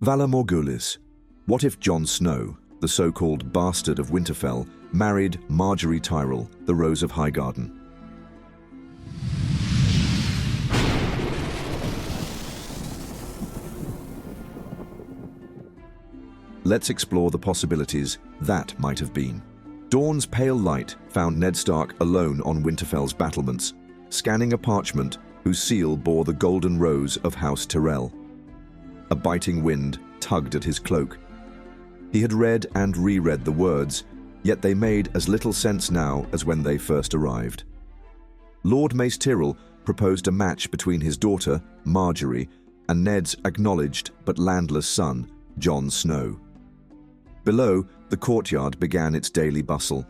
Valor Morghulis. What if Jon Snow, the so-called bastard of Winterfell, married Margaery Tyrell, the Rose of Highgarden? Let's explore the possibilities that might have been. Dawn's pale light found Ned Stark alone on Winterfell's battlements, scanning a parchment whose seal bore the golden rose of House Tyrell. A biting wind tugged at his cloak. He had read and reread the words, yet they made as little sense now as when they first arrived. Lord Mace Tyrell proposed a match between his daughter, Margaery, and Ned's acknowledged but landless son, Jon Snow. Below, the courtyard began its daily bustle.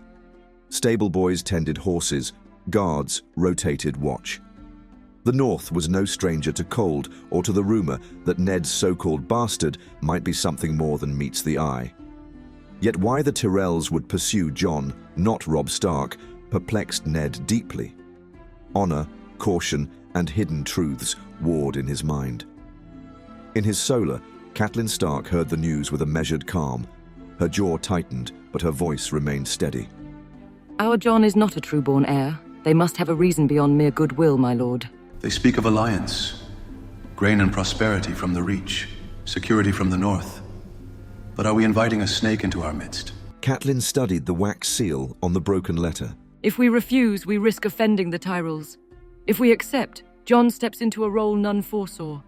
Stableboys tended horses, guards rotated watch. The north was no stranger to cold or to the rumor that Ned's so-called bastard might be something more than meets the eye. Yet why the Tyrells would pursue Jon, not Robb Stark, perplexed Ned deeply. Honor, caution, and hidden truths warred in his mind. In his solar, Catelyn Stark heard the news with a measured calm. Her jaw tightened, but her voice remained steady. Our Jon is not a true-born heir. They must have a reason beyond mere goodwill, my lord. They speak of alliance, grain and prosperity from the Reach, security from the north. But are we inviting a snake into our midst? Catelyn studied the wax seal on the broken letter. If we refuse, we risk offending the Tyrells. If we accept, Jon steps into a role none foresaw.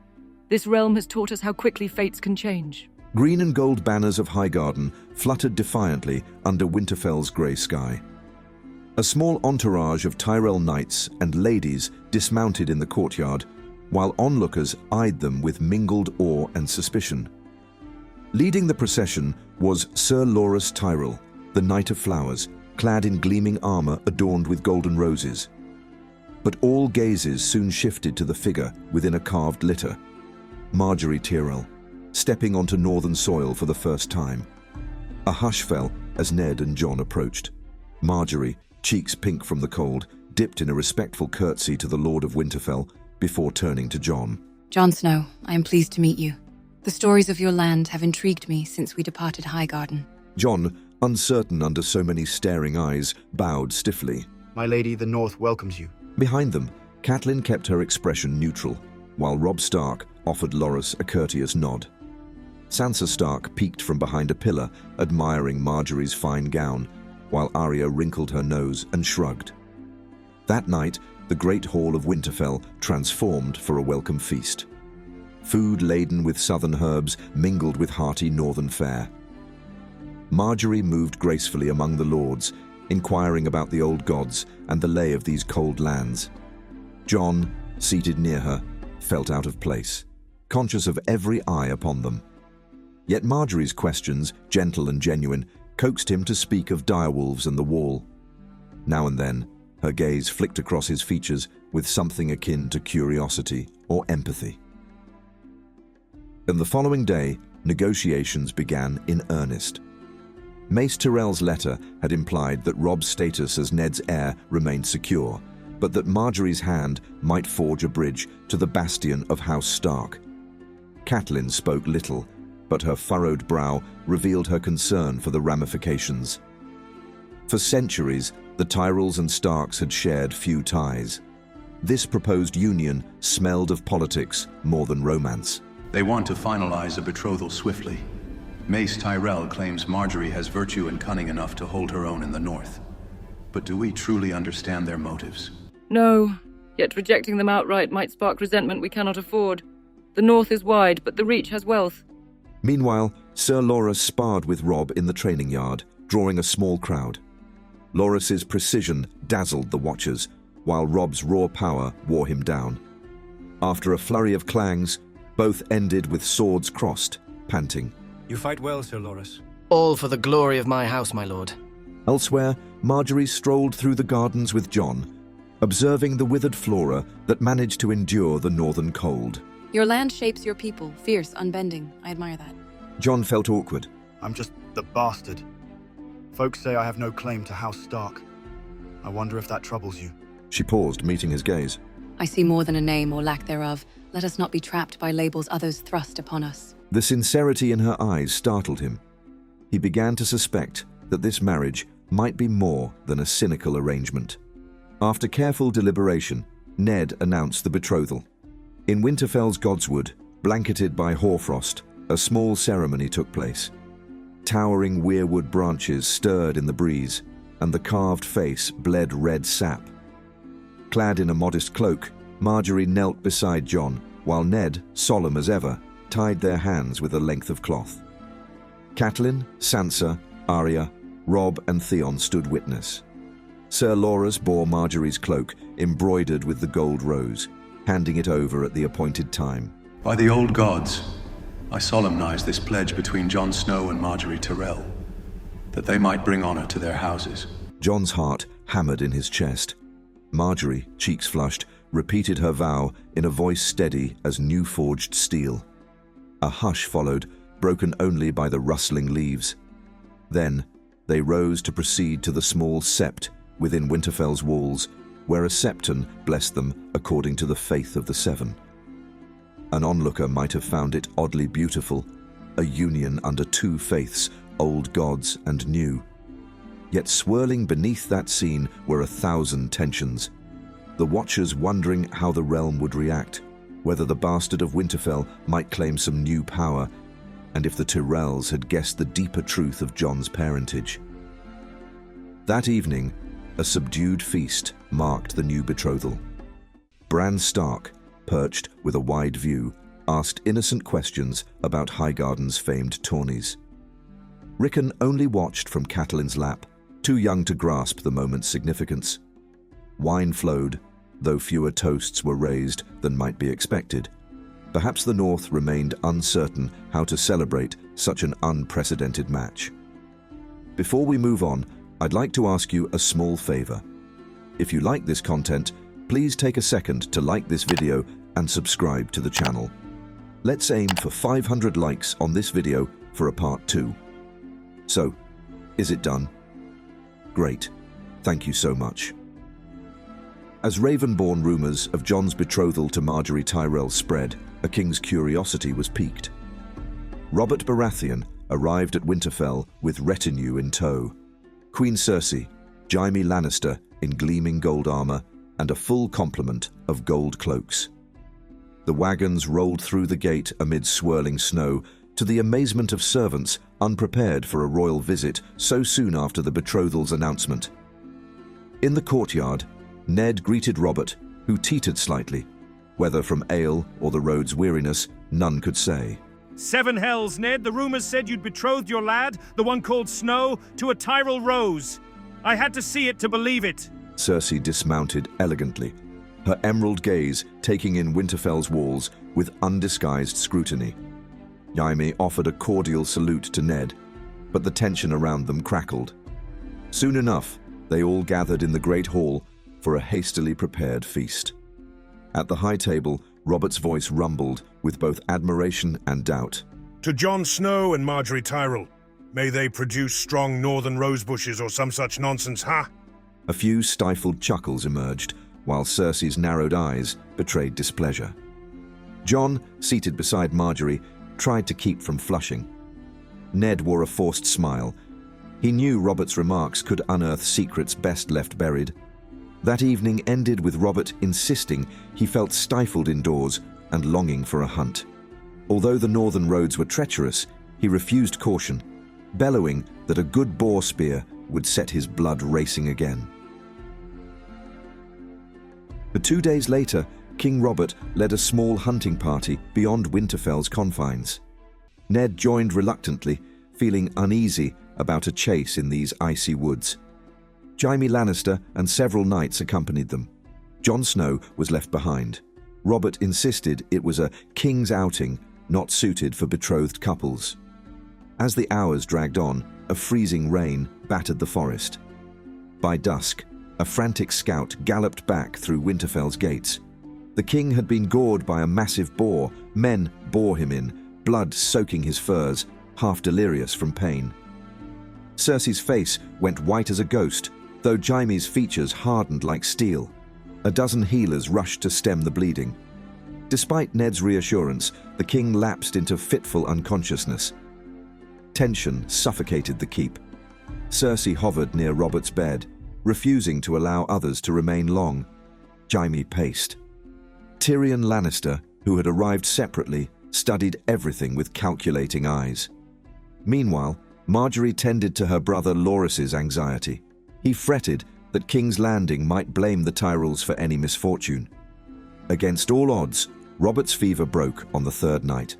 This realm has taught us how quickly fates can change. Green and gold banners of Highgarden fluttered defiantly under Winterfell's grey sky. A small entourage of Tyrell knights and ladies dismounted in the courtyard, while onlookers eyed them with mingled awe and suspicion. Leading the procession was Sir Loras Tyrell, the Knight of Flowers, clad in gleaming armor adorned with golden roses. But all gazes soon shifted to the figure within a carved litter, Margaery Tyrell, stepping onto northern soil for the first time. A hush fell as Ned and Jon approached. Margaery, cheeks pink from the cold, dipped in a respectful curtsy to the Lord of Winterfell before turning to Jon. Jon Snow, I am pleased to meet you. The stories of your land have intrigued me since we departed Highgarden. Jon, uncertain under so many staring eyes, bowed stiffly. My lady, the North welcomes you. Behind them, Catelyn kept her expression neutral, while Robb Stark offered Loras a courteous nod. Sansa Stark peeked from behind a pillar, admiring Margaery's fine gown, while Arya wrinkled her nose and shrugged. That night, the great hall of Winterfell transformed for a welcome feast. Food laden with southern herbs mingled with hearty northern fare. Margaery moved gracefully among the lords, inquiring about the old gods and the lay of these cold lands. Jon, seated near her, felt out of place, conscious of every eye upon them. Yet Margaery's questions, gentle and genuine, coaxed him to speak of direwolves and the wall. Now and then, her gaze flicked across his features with something akin to curiosity or empathy. And the following day, negotiations began in earnest. Mace Tyrell's letter had implied that Robb's status as Ned's heir remained secure, but that Margaery's hand might forge a bridge to the bastion of House Stark. Catelyn spoke little, but her furrowed brow revealed her concern for the ramifications. For centuries, the Tyrells and Starks had shared few ties. This proposed union smelled of politics more than romance. They want to finalize a betrothal swiftly. Mace Tyrell claims Margaery has virtue and cunning enough to hold her own in the north. But do we truly understand their motives? No, yet rejecting them outright might spark resentment we cannot afford. The north is wide, but the Reach has wealth. Meanwhile, Sir Loras sparred with Robb in the training yard, drawing a small crowd. Loras's precision dazzled the watchers, while Robb's raw power wore him down. After a flurry of clangs, both ended with swords crossed, panting. You fight well, Sir Loras. All for the glory of my house, my lord. Elsewhere, Margaery strolled through the gardens with Jon, observing the withered flora that managed to endure the northern cold. Your land shapes your people, fierce, unbending. I admire that. Jon felt awkward. I'm just the bastard. Folks say I have no claim to House Stark. I wonder if that troubles you. She paused, meeting his gaze. I see more than a name or lack thereof. Let us not be trapped by labels others thrust upon us. The sincerity in her eyes startled him. He began to suspect that this marriage might be more than a cynical arrangement. After careful deliberation, Ned announced the betrothal. In Winterfell's Godswood, blanketed by hoarfrost, a small ceremony took place. Towering weirwood branches stirred in the breeze, and the carved face bled red sap. Clad in a modest cloak, Margaery knelt beside Jon, while Ned, solemn as ever, tied their hands with a length of cloth. Catelyn, Sansa, Arya, Robb and Theon stood witness. Sir Loras bore Margaery's cloak embroidered with the gold rose, handing it over at the appointed time. By the old gods, I solemnize this pledge between Jon Snow and Margaery Tyrell, that they might bring honor to their houses. Jon's heart hammered in his chest. Margaery, cheeks flushed, repeated her vow in a voice steady as new-forged steel. A hush followed, broken only by the rustling leaves. Then, they rose to proceed to the small sept within Winterfell's walls, where a septon blessed them according to the faith of the Seven. An onlooker might have found it oddly beautiful, a union under two faiths, old gods and new. Yet swirling beneath that scene were 1,000 tensions. The Watchers wondering how the realm would react, whether the bastard of Winterfell might claim some new power, and if the Tyrells had guessed the deeper truth of Jon's parentage. That evening, a subdued feast marked the new betrothal. Bran Stark, perched with a wide view, asked innocent questions about Highgarden's famed tourneys. Rickon only watched from Catelyn's lap, too young to grasp the moment's significance. Wine flowed, though fewer toasts were raised than might be expected. Perhaps the North remained uncertain how to celebrate such an unprecedented match. Before we move on, I'd like to ask you a small favor. If you like this content, please take a second to like this video and subscribe to the channel. Let's aim for 500 likes on this video for a part 2. So, is it done? Great. Thank you so much. As Ravenborn rumors of Jon's betrothal to Margaery Tyrell spread, a king's curiosity was piqued. Robert Baratheon arrived at Winterfell with retinue in tow. Queen Cersei, Jaime Lannister in gleaming gold armor, and a full complement of gold cloaks. The wagons rolled through the gate amid swirling snow, to the amazement of servants unprepared for a royal visit so soon after the betrodhal's announcement. In the courtyard, Ned greeted Robert, who teetered slightly. Whether from ale or the road's weariness, none could say. 7 hells, Ned. The rumors said you'd betrothed your lad, the one called Snow, to a Tyrell Rose. I had to see it to believe it. Cersei dismounted elegantly, her emerald gaze taking in Winterfell's walls with undisguised scrutiny. Jaime offered a cordial salute to Ned, but the tension around them crackled. Soon enough, they all gathered in the great hall for a hastily prepared feast. At the high table, Robert's voice rumbled with both admiration and doubt. To Jon Snow and Margaery Tyrell, may they produce strong northern rose bushes or some such nonsense, ha? A few stifled chuckles emerged, while Cersei's narrowed eyes betrayed displeasure. Jon, seated beside Margaery, tried to keep from flushing. Ned wore a forced smile. He knew Robert's remarks could unearth secrets best left buried. That evening ended with Robert insisting he felt stifled indoors and longing for a hunt. Although the northern roads were treacherous, he refused caution, bellowing that a good boar spear would set his blood racing again. But 2 days later, King Robert led a small hunting party beyond Winterfell's confines. Ned joined reluctantly, feeling uneasy about a chase in these icy woods. Jaime Lannister and several knights accompanied them. Jon Snow was left behind. Robert insisted it was a king's outing, not suited for betrothed couples. As the hours dragged on, a freezing rain battered the forest. By dusk, a frantic scout galloped back through Winterfell's gates. The king had been gored by a massive boar. Men bore him in, blood soaking his furs, half delirious from pain. Cersei's face went white as a ghost, though Jaime's features hardened like steel. A dozen healers rushed to stem the bleeding. Despite Ned's reassurance, the king lapsed into fitful unconsciousness. Tension suffocated the keep. Cersei hovered near Robert's bed, refusing to allow others to remain long. Jaime paced. Tyrion Lannister, who had arrived separately, studied everything with calculating eyes. Meanwhile, Margaery tended to her brother Loras's anxiety. He fretted that King's Landing might blame the Tyrells for any misfortune. Against all odds, Robert's fever broke on the third night.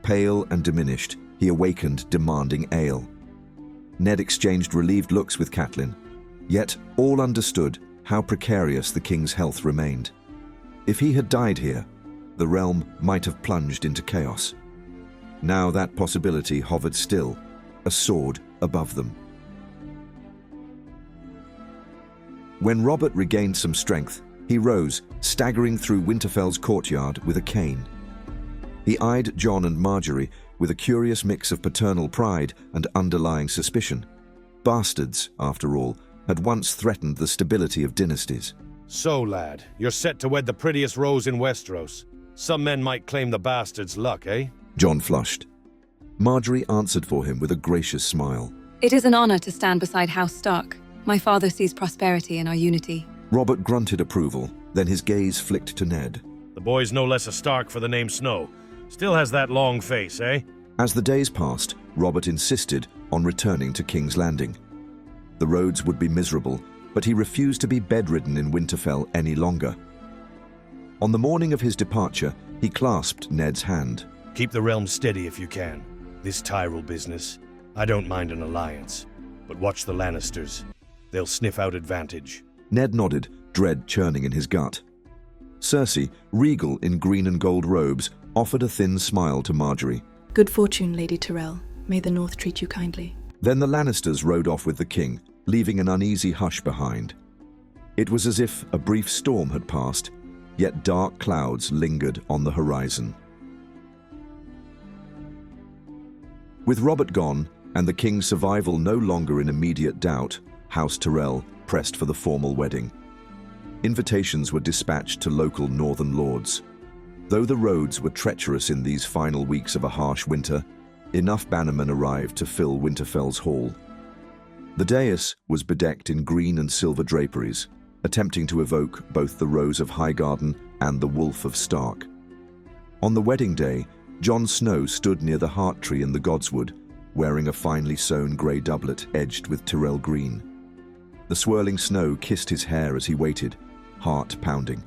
Pale and diminished, he awakened demanding ale. Ned exchanged relieved looks with Catelyn, yet all understood how precarious the king's health remained. If he had died here, the realm might have plunged into chaos. Now that possibility hovered still, a sword above them. When Robert regained some strength, he rose, staggering through Winterfell's courtyard with a cane. He eyed Jon and Margaery with a curious mix of paternal pride and underlying suspicion. Bastards, after all, had once threatened the stability of dynasties. So, lad, you're set to wed the prettiest rose in Westeros. Some men might claim the bastard's luck, eh? Jon flushed. Margaery answered for him with a gracious smile. It is an honor to stand beside House Stark. My father sees prosperity in our unity. Robert grunted approval, then his gaze flicked to Ned. The boy's no less a Stark for the name Snow. Still has that long face, eh? As the days passed, Robert insisted on returning to King's Landing. The roads would be miserable, but he refused to be bedridden in Winterfell any longer. On the morning of his departure, he clasped Ned's hand. Keep the realm steady if you can. This Tyrell business, I don't mind an alliance. But watch the Lannisters. They'll sniff out advantage. Ned nodded, dread churning in his gut. Cersei, regal in green and gold robes, offered a thin smile to Margaery. Good fortune, Lady Tyrell. May the North treat you kindly. Then the Lannisters rode off with the king, leaving an uneasy hush behind. It was as if a brief storm had passed, yet dark clouds lingered on the horizon. With Robert gone, and the king's survival no longer in immediate doubt, House Tyrell pressed for the formal wedding. Invitations were dispatched to local northern lords. Though the roads were treacherous in these final weeks of a harsh winter, enough bannermen arrived to fill Winterfell's hall. The dais was bedecked in green and silver draperies, attempting to evoke both the Rose of Highgarden and the Wolf of Stark. On the wedding day, Jon Snow stood near the heart tree in the Godswood, wearing a finely sewn grey doublet edged with Tyrell green. The swirling snow kissed his hair as he waited, heart pounding.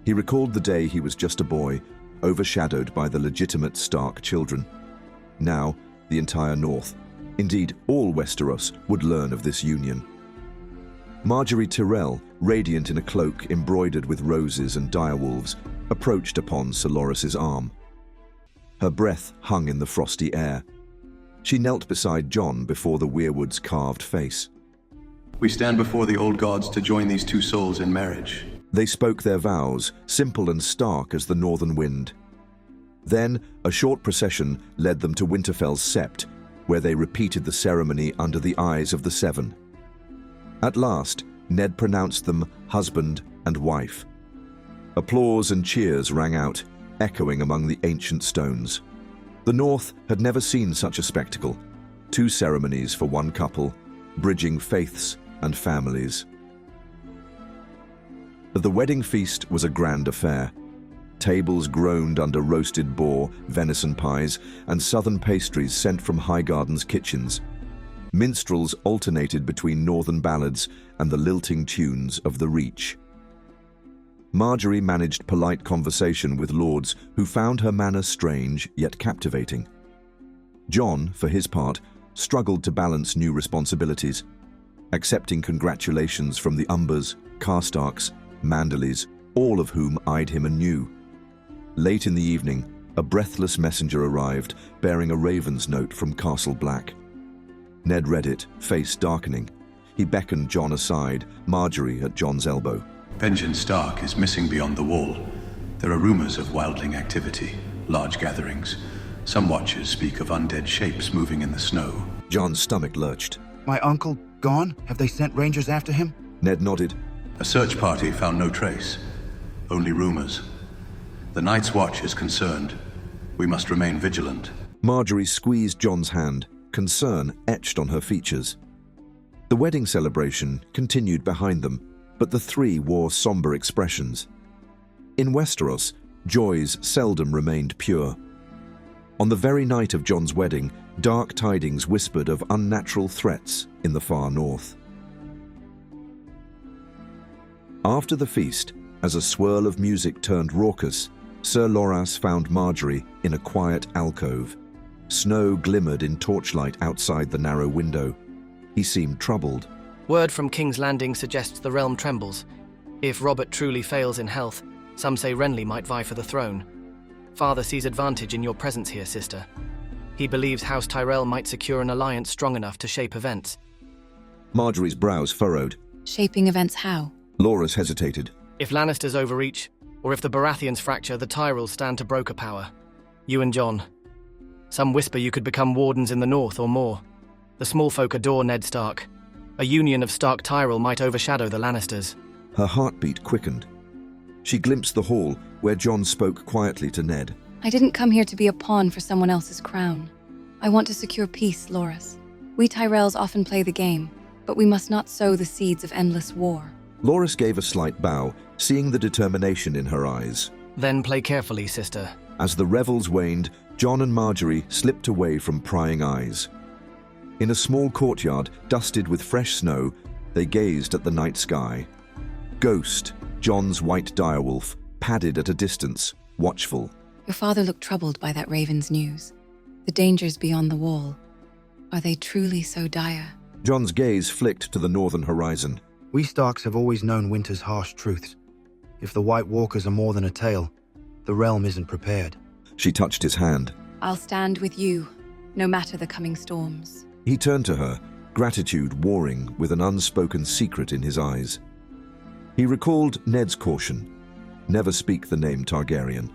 He recalled the day he was just a boy, overshadowed by the legitimate Stark children. Now, the entire North, indeed all Westeros, would learn of this union. Margaery Tyrell, radiant in a cloak embroidered with roses and direwolves, approached upon Sir Loras's arm. Her breath hung in the frosty air. She knelt beside Jon before the weirwood's carved face. We stand before the old gods to join these two souls in marriage. They spoke their vows, simple and stark as the northern wind. Then, a short procession led them to Winterfell's sept, where they repeated the ceremony under the eyes of the seven. At last, Ned pronounced them husband and wife. Applause and cheers rang out, echoing among the ancient stones. The North had never seen such a spectacle. 2 ceremonies for one couple, bridging faiths and families. The wedding feast was a grand affair. Tables groaned under roasted boar, venison pies, and southern pastries sent from Highgarden's kitchens. Minstrels alternated between northern ballads and the lilting tunes of the Reach. Margaery managed polite conversation with lords who found her manner strange yet captivating. Jon, for his part, struggled to balance new responsibilities, accepting congratulations from the Umbers, Karstarks, Manderleys, all of whom eyed him anew. Late in the evening, a breathless messenger arrived, bearing a raven's note from Castle Black. Ned read it, face darkening. He beckoned Jon aside, Margaery at Jon's elbow. Benjen Stark is missing beyond the wall. There are rumors of wildling activity, large gatherings. Some watchers speak of undead shapes moving in the snow. Jon's stomach lurched. My uncle gone? Have they sent rangers after him? Ned nodded. A search party found no trace. Only rumors. The Night's Watch is concerned. We must remain vigilant. Margaery squeezed Jon's hand, concern etched on her features. The wedding celebration continued behind them, but the three wore somber expressions. In Westeros, joys seldom remained pure. On the very night of Jon's wedding, dark tidings whispered of unnatural threats in the far north. After the feast, as a swirl of music turned raucous, Sir Loras found Margaery in a quiet alcove. Snow glimmered in torchlight outside the narrow window. He seemed troubled. Word from King's Landing suggests the realm trembles. If Robert truly fails in health, some say Renly might vie for the throne. Father sees advantage in your presence here, sister. He believes House Tyrell might secure an alliance strong enough to shape events. Margaery's brows furrowed. Shaping events how? Loras hesitated. If Lannisters overreach, or if the Baratheons fracture, the Tyrells stand to broker power. You and Jon. Some whisper you could become wardens in the north or more. The small folk adore Ned Stark. A union of Stark Tyrell might overshadow the Lannisters. Her heartbeat quickened. She glimpsed the hall where Jon spoke quietly to Ned. I didn't come here to be a pawn for someone else's crown. I want to secure peace, Loras. We Tyrells often play the game, but we must not sow the seeds of endless war. Loras gave a slight bow, seeing the determination in her eyes. Then play carefully, sister. As the revels waned, Jon and Margaery slipped away from prying eyes. In a small courtyard dusted with fresh snow, they gazed at the night sky. Ghost, Jon's white direwolf, padded at a distance, watchful. Your father looked troubled by that raven's news. The dangers beyond the wall. Are they truly so dire? Jon's gaze flicked to the northern horizon. We Starks have always known winter's harsh truths. If the White Walkers are more than a tale, the realm isn't prepared. She touched his hand. I'll stand with you, no matter the coming storms. He turned to her, gratitude warring with an unspoken secret in his eyes. He recalled Ned's caution, never speak the name Targaryen.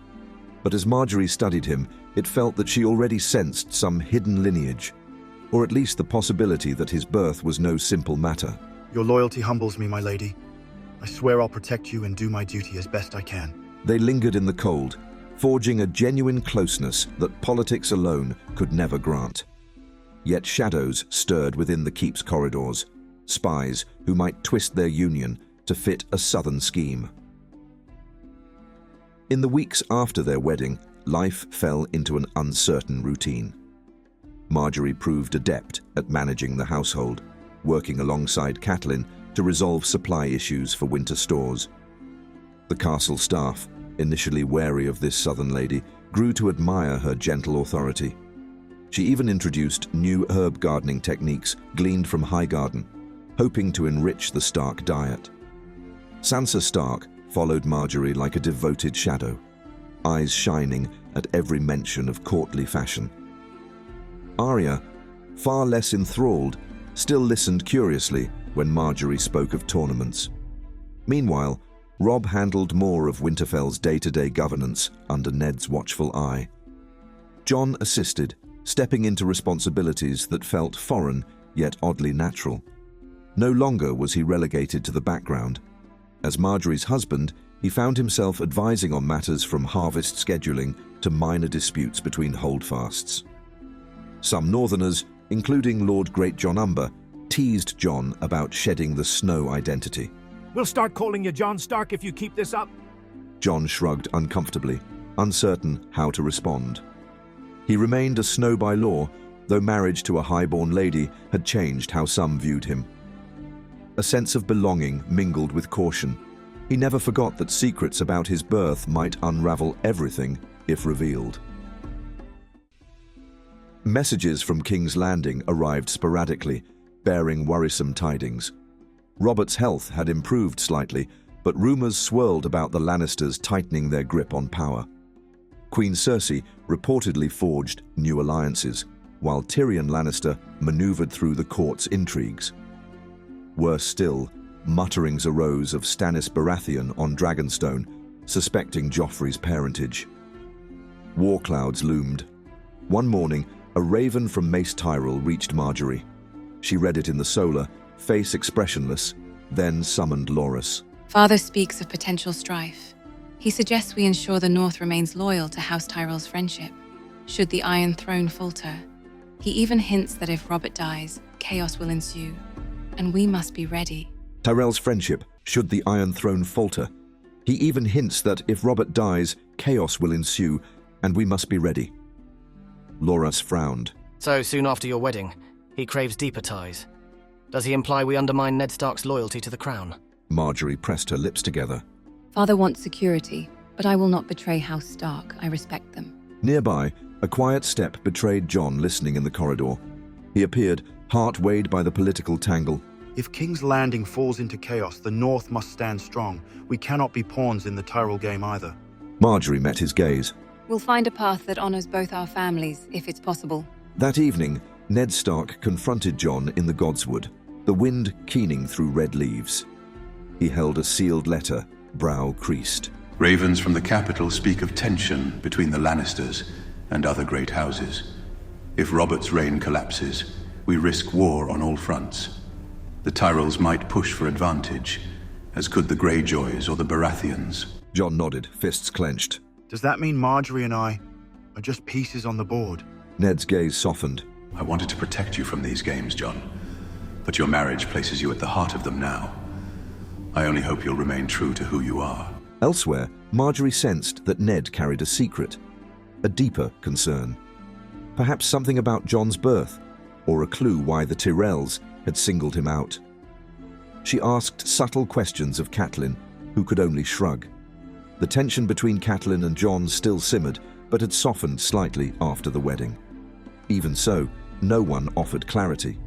But as Margaery studied him, it felt that she already sensed some hidden lineage, or at least the possibility that his birth was no simple matter. Your loyalty humbles me, my lady. I swear I'll protect you and do my duty as best I can. They lingered in the cold, forging a genuine closeness that politics alone could never grant. Yet shadows stirred within the keep's corridors, spies who might twist their union to fit a southern scheme. In the weeks after their wedding, life fell into an uncertain routine. Margaery proved adept at managing the household, working alongside Catelyn to resolve supply issues for winter stores. The castle staff, initially wary of this southern lady, grew to admire her gentle authority. She even introduced new herb gardening techniques gleaned from Highgarden, hoping to enrich the Stark diet. Sansa Stark followed Margaery like a devoted shadow, eyes shining at every mention of courtly fashion. Arya, far less enthralled, still listened curiously when Margaery spoke of tournaments. Meanwhile, Robb handled more of Winterfell's day-to-day governance under Ned's watchful eye. Jon assisted, stepping into responsibilities that felt foreign yet oddly natural. No longer was he relegated to the background. As Margaery's husband, he found himself advising on matters from harvest scheduling to minor disputes between holdfasts. Some Northerners, including Lord Great Jon Umber, teased Jon about shedding the Snow identity. We'll start calling you Jon Stark if you keep this up. Jon shrugged uncomfortably, uncertain how to respond. He remained a Snow by law, though marriage to a highborn lady had changed how some viewed him. A sense of belonging mingled with caution. He never forgot that secrets about his birth might unravel everything if revealed. Messages from King's Landing arrived sporadically, bearing worrisome tidings. Robert's health had improved slightly, but rumors swirled about the Lannisters tightening their grip on power. Queen Cersei reportedly forged new alliances, while Tyrion Lannister maneuvered through the court's intrigues. Worse still, mutterings arose of Stannis Baratheon on Dragonstone, suspecting Joffrey's parentage. War clouds loomed. One morning, a raven from Mace Tyrell reached Margaery. She read it in the solar, face expressionless, then summoned Loras. Father speaks of potential strife. He suggests we ensure the North remains loyal to House Tyrell's friendship, should the Iron Throne falter. He even hints that if Robert dies, chaos will ensue, and we must be ready. Tyrell's friendship, should the Iron Throne falter. He even hints that if Robert dies, chaos will ensue, and we must be ready. Loras frowned. So, soon after your wedding, he craves deeper ties. Does he imply we undermine Ned Stark's loyalty to the crown? Margaery pressed her lips together. Father wants security, but I will not betray House Stark. I respect them. Nearby, a quiet step betrayed Jon listening in the corridor. He appeared, heart weighed by the political tangle. If King's Landing falls into chaos, the North must stand strong. We cannot be pawns in the Tyrell game either. Margaery met his gaze. We'll find a path that honors both our families, if it's possible. That evening, Ned Stark confronted Jon in the Godswood, the wind keening through red leaves. He held a sealed letter, brow creased. Ravens from the capital speak of tension between the Lannisters and other great houses. If Robert's reign collapses, we risk war on all fronts. The Tyrells might push for advantage, as could the Greyjoys or the Baratheons. Jon nodded, fists clenched. Does that mean Margaery and I are just pieces on the board? Ned's gaze softened. I wanted to protect you from these games, Jon, but your marriage places you at the heart of them now. I only hope you'll remain true to who you are. Elsewhere, Margaery sensed that Ned carried a secret, a deeper concern. Perhaps something about Jon's birth, or a clue why the Tyrells had singled him out. She asked subtle questions of Catelyn, who could only shrug. The tension between Catelyn and Jon still simmered, but had softened slightly after the wedding. Even so, no one offered clarity.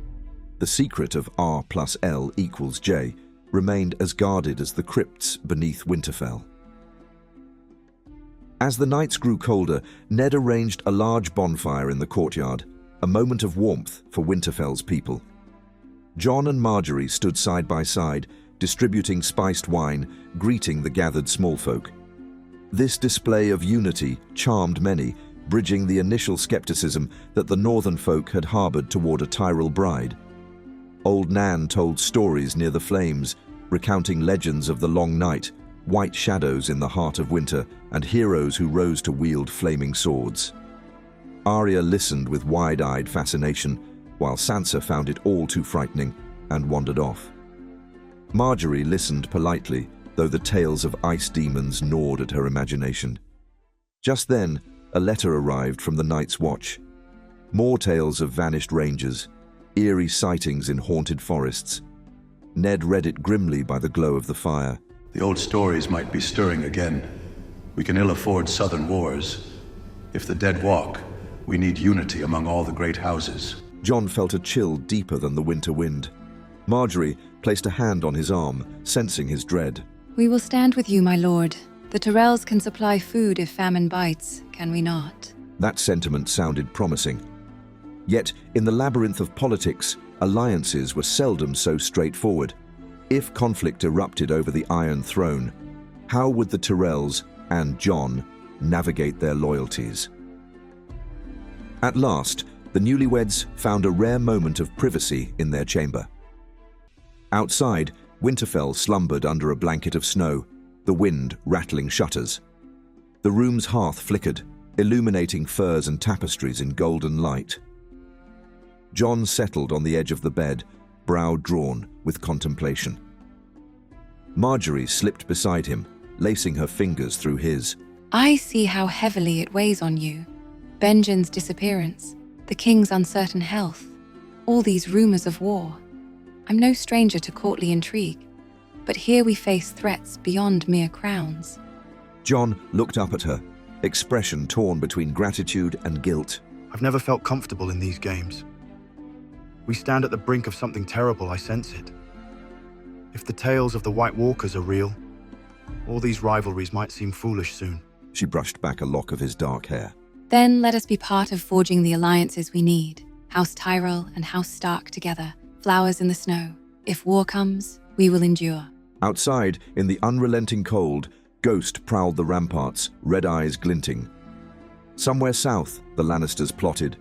The secret of R plus L equals J remained as guarded as the crypts beneath Winterfell. As the nights grew colder, Ned arranged a large bonfire in the courtyard, a moment of warmth for Winterfell's people. Jon and Margaery stood side by side, distributing spiced wine, greeting the gathered small folk. This display of unity charmed many, bridging the initial skepticism that the northern folk had harbored toward a Tyrell bride. Old Nan told stories near the flames, recounting legends of the long night, white shadows in the heart of winter, and heroes who rose to wield flaming swords. Arya listened with wide-eyed fascination, while Sansa found it all too frightening and wandered off. Margaery listened politely, though the tales of ice demons gnawed at her imagination. Just then, a letter arrived from the Night's Watch. More tales of vanished rangers, eerie sightings in haunted forests. Ned read it grimly by the glow of the fire. The old stories might be stirring again. We can ill afford southern wars. If the dead walk, we need unity among all the great houses. Jon felt a chill deeper than the winter wind. Margaery placed a hand on his arm, sensing his dread. We will stand with you, my lord. The Tyrells can supply food if famine bites, can we not? That sentiment sounded promising. Yet, in the labyrinth of politics, alliances were seldom so straightforward. If conflict erupted over the Iron Throne, how would the Tyrells and Jon navigate their loyalties? At last, the newlyweds found a rare moment of privacy in their chamber. Outside, Winterfell slumbered under a blanket of snow, the wind rattling shutters. The room's hearth flickered, illuminating furs and tapestries in golden light. Jon settled on the edge of the bed, brow drawn with contemplation. Margaery slipped beside him, lacing her fingers through his. I see how heavily it weighs on you. Benjen's disappearance, the king's uncertain health, all these rumors of war. I'm no stranger to courtly intrigue, but here we face threats beyond mere crowns. Jon looked up at her, expression torn between gratitude and guilt. I've never felt comfortable in these games. We stand at the brink of something terrible, I sense it. If the tales of the White Walkers are real, all these rivalries might seem foolish soon. She brushed back a lock of his dark hair. Then let us be part of forging the alliances we need. House Tyrell and House Stark together, flowers in the snow. If war comes, we will endure. Outside, in the unrelenting cold, Ghost prowled the ramparts, red eyes glinting. Somewhere south, the Lannisters plotted.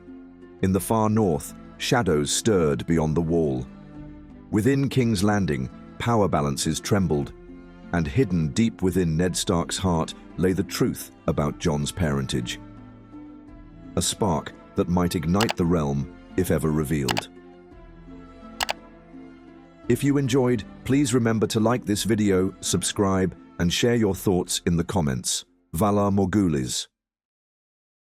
In the far north, shadows stirred beyond the wall. Within King's Landing, power balances trembled. and hidden deep within Ned Stark's heart lay the truth about Jon's parentage. A spark that might ignite the realm if ever revealed. If you enjoyed, please remember to like this video, subscribe, and share your thoughts in the comments. Valar Morghulis.